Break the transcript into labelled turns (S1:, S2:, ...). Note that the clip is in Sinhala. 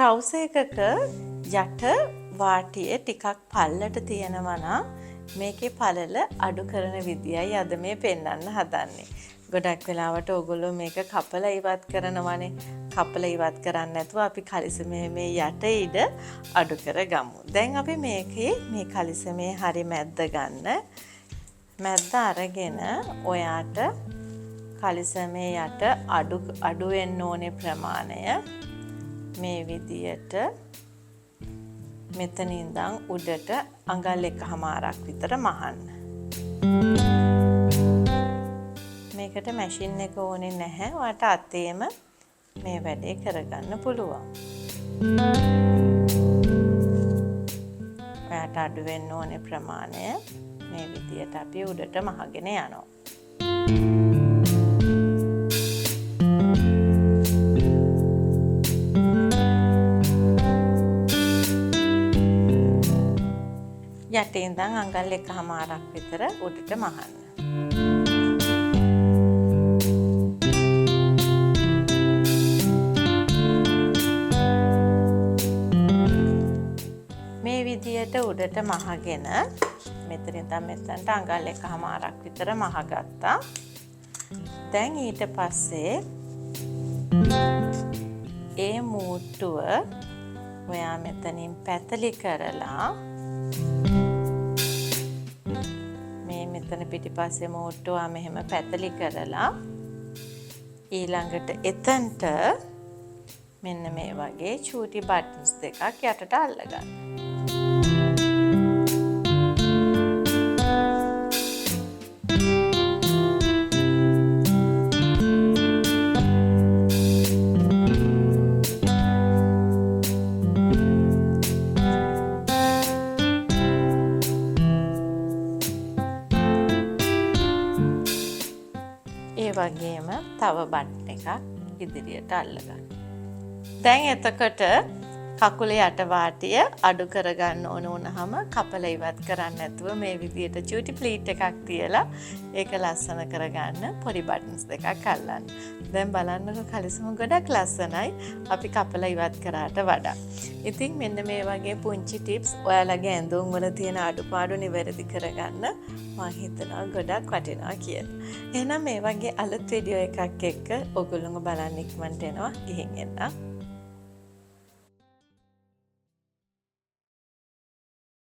S1: ට්‍රවුසර් එකක යට වාටිය ටිකක් පල්ලට තියෙනවා නම් මේකේ පළල අඩු කරන විදියයි අද මේ පෙන්වන්න හදන්නේ. ගොඩක් වෙලාවට ඕගොල්ලෝ මේක කපලා ඉවත් කරනවානේ. කපලා ඉවත් කරන්නේ නැතුව අපි කලිසමේ මේ යට ඉඩ අඩු කරගමු. දැන් අපි මේකේ මේ කලිසමේ හරි මැද්ද ගන්න. මැද්ද අරගෙන ඔයාට කලිසමේ යට අඩු වෙන්න ඕනේ ප්‍රමාණය මේ විදියට මෙතන ඉඳන් උඩට අඟල් 1/2ක් විතර මහන්න. මේකට මැෂින් එක ඕනේ නැහැ. ඔයාට අතේම මේ වැඩේ කරගන්න පුළුවන්. ඔයාට අඩු වෙන්න ඕනේ ප්‍රමාණය මේ විදියට අපි උඩට මහගෙන යනවා. යටින් ඉඳන් අඟල් 1/2ක් විතර උඩට මහන්න. මේ විදියට උඩට මහගෙන මෙතන ඉඳන් මෙතනට අඟල් 1/2ක් විතර මහගත්තා. දැන් ඊට පස්සේ ඒ මූට්ටුව ඔයා මෙතනින් පැතලි කරලා මෙතන පිටිපස්සේ මෝට්ටුව මෙහෙම පැතලි කරලා ඊළඟට එතනට මෙන්න මේ වගේ චූටි බටන්ස් දෙකක් යටට අල්ලගන්න. ඒ වගේම තව බටන් එකක් ඉදිරියට අල්ලගන්න. දැන් එතකොට කකුලේ යට වාටිය අඩු කරගන්න ඕන වුණාම කපලා ඉවත් කරන්න නැතුව මේ විදියට චූටි ප්ලීට් එකක් තියලා ඒක ලස්සන කරගන්න පොඩි බටන්ස් දෙකක් අල්ලන්න. දැන් බලන්නකො කලිසම ගොඩක් ලස්සනයි අපි කපලා ඉවත් කරාට වඩා. ඉතින් මෙන්න මේ වගේ පුංචි ටිප්ස් ඔයාලගේ ඇඳුම් වල තියෙන අඩුපාඩු නිවැරදි කරගන්න මම හිතනවා ගොඩක් වටිනවා කියලා. එහෙනම් මේ වගේ අලුත් වීඩියෝ එකක් එක්ක ඔයගොල්ලෝ බලන්න ඉක්මනට එනවා. ගිහින් එන්න.